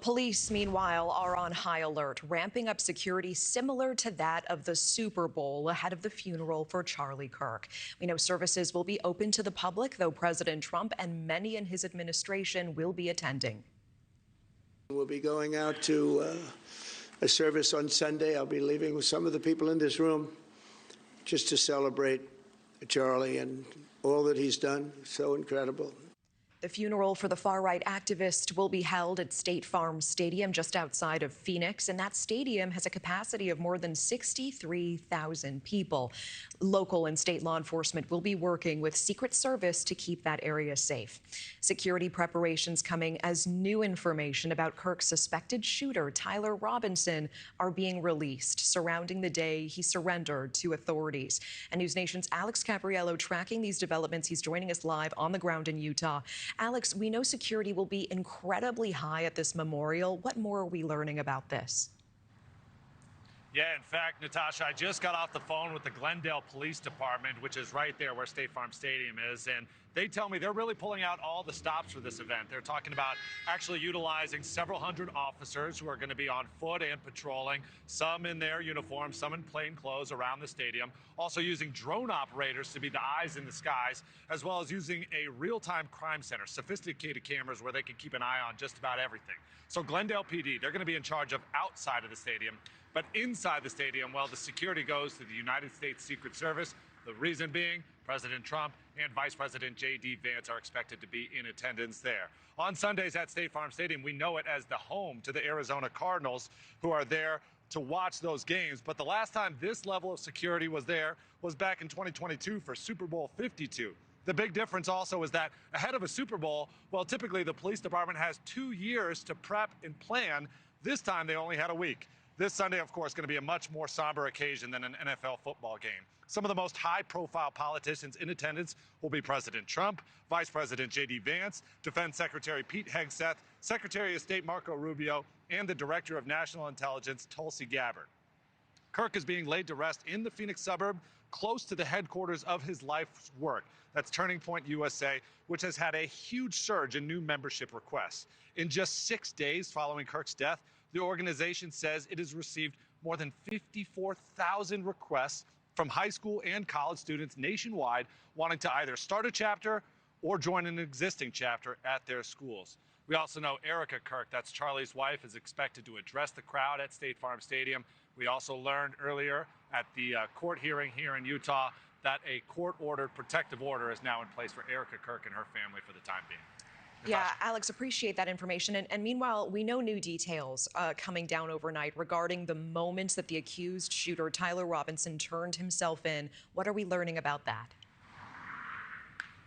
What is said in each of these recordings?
Police, meanwhile, are on high alert, ramping up security similar to that of the Super Bowl ahead of the funeral for Charlie Kirk. We know services will be open to the public, though President Trump and many in his administration will be attending. We'll be going out to a service on Sunday. I'll be leaving with some of the people in this room just to celebrate Charlie and all that he's done. So incredible. The funeral for the far-right activist will be held at State Farm Stadium just outside of Phoenix, and that stadium has a capacity of more than 63,000 people. Local and state law enforcement will be working with Secret Service to keep that area safe. Security preparations coming as new information about Kirk's suspected shooter, Tyler Robinson, are being released surrounding the day he surrendered to authorities. And NewsNation's Alex Caprariello tracking these developments. He's joining us live on the ground in Utah. Alex, we know security will be incredibly high at this memorial. What more are we learning about this? Yeah, in fact, Natasha, I just got off the phone with the Glendale Police Department, which is right there where State Farm Stadium is, and they tell me they're really pulling out all the stops for this event. They're talking about actually utilizing several hundred officers who are going to be on foot and patrolling, some in their uniforms, some in plain clothes around the stadium, also using drone operators to be the eyes in the skies, as well as using a real-time crime center, sophisticated cameras where they can keep an eye on just about everything. So Glendale PD, they're going to be in charge of outside of the stadium. But inside the stadium, well, the security goes to the United States Secret Service. The reason being, President Trump and Vice President J.D. Vance are expected to be in attendance there. On Sundays at State Farm Stadium, we know it as the home to the Arizona Cardinals, who are there to watch those games. But the last time this level of security was there was back in 2022 for Super Bowl 52. The big difference also is that ahead of a Super Bowl, well, typically the police department has 2 years to prep and plan. This time they only had a week. This Sunday, of course, going to be a much more somber occasion than an NFL football game. Some of the most high-profile politicians in attendance will be President Trump, Vice President J.D. Vance, Defense Secretary Pete Hegseth, Secretary of State Marco Rubio, and the Director of National Intelligence, Tulsi Gabbard. Kirk is being laid to rest in the Phoenix suburb, close to the headquarters of his life's work. That's Turning Point USA, which has had a huge surge in new membership requests. In just 6 days following Kirk's death, the organization says it has received more than 54,000 requests from high school and college students nationwide wanting to either start a chapter or join an existing chapter at their schools. We also know Erica Kirk, that's Charlie's wife, is expected to address the crowd at State Farm Stadium. We also learned earlier at the court hearing here in Utah that a court-ordered protective order is now in place for Erica Kirk and her family for the time being. Yeah, Alex, appreciate that information. And meanwhile, we know new details coming down overnight regarding the moments that the accused shooter, Tyler Robinson, turned himself in. What are we learning about that?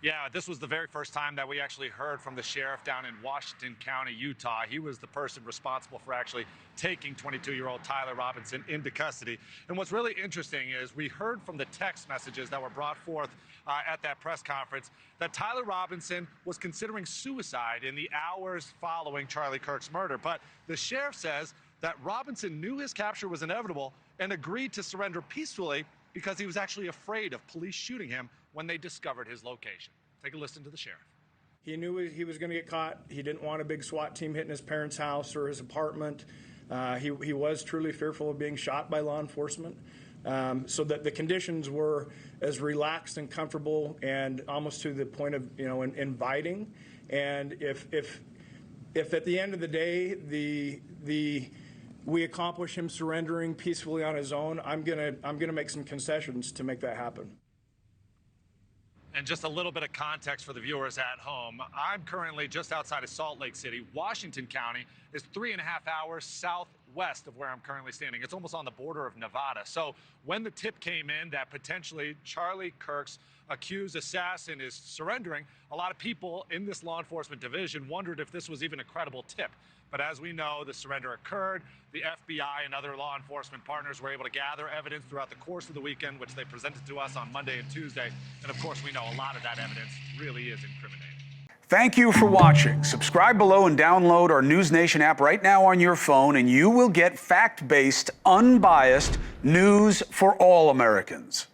Yeah, this was the very first time that we actually heard from the sheriff down in Washington County, Utah. He was the person responsible for actually taking 22-year-old Tyler Robinson into custody. And what's really interesting is we heard from the text messages that were brought forth at that press conference that Tyler Robinson was considering suicide in the hours following Charlie Kirk's murder. But the sheriff says that Robinson knew his capture was inevitable and agreed to surrender peacefully because he was actually afraid of police shooting him when they discovered his location. Take a listen to the sheriff. He knew he was going to get caught. He didn't want a big SWAT team hitting his parents' house or his apartment. He was truly fearful of being shot by law enforcement. So that the conditions were as relaxed and comfortable and almost to the point of, inviting. And if at the end of the day we accomplish him surrendering peacefully on his own, I'm gonna make some concessions to make that happen. And just a little bit of context for the viewers at home. I'm currently just outside of Salt Lake City. Washington County is 3.5 hours southwest of where I'm currently standing. It's almost on the border of Nevada. So when the tip came in that potentially Charlie Kirk's accused assassin is surrendering, a lot of people in this law enforcement division wondered if this was even a credible tip. But as we know, the surrender occurred. The FBI and other law enforcement partners were able to gather evidence throughout the course of the weekend, which they presented to us on Monday and Tuesday. And of course, we know a lot of that evidence really is incriminating. Thank you for watching. Subscribe below and download our NewsNation app right now on your phone, and you will get fact-based, unbiased news for all Americans.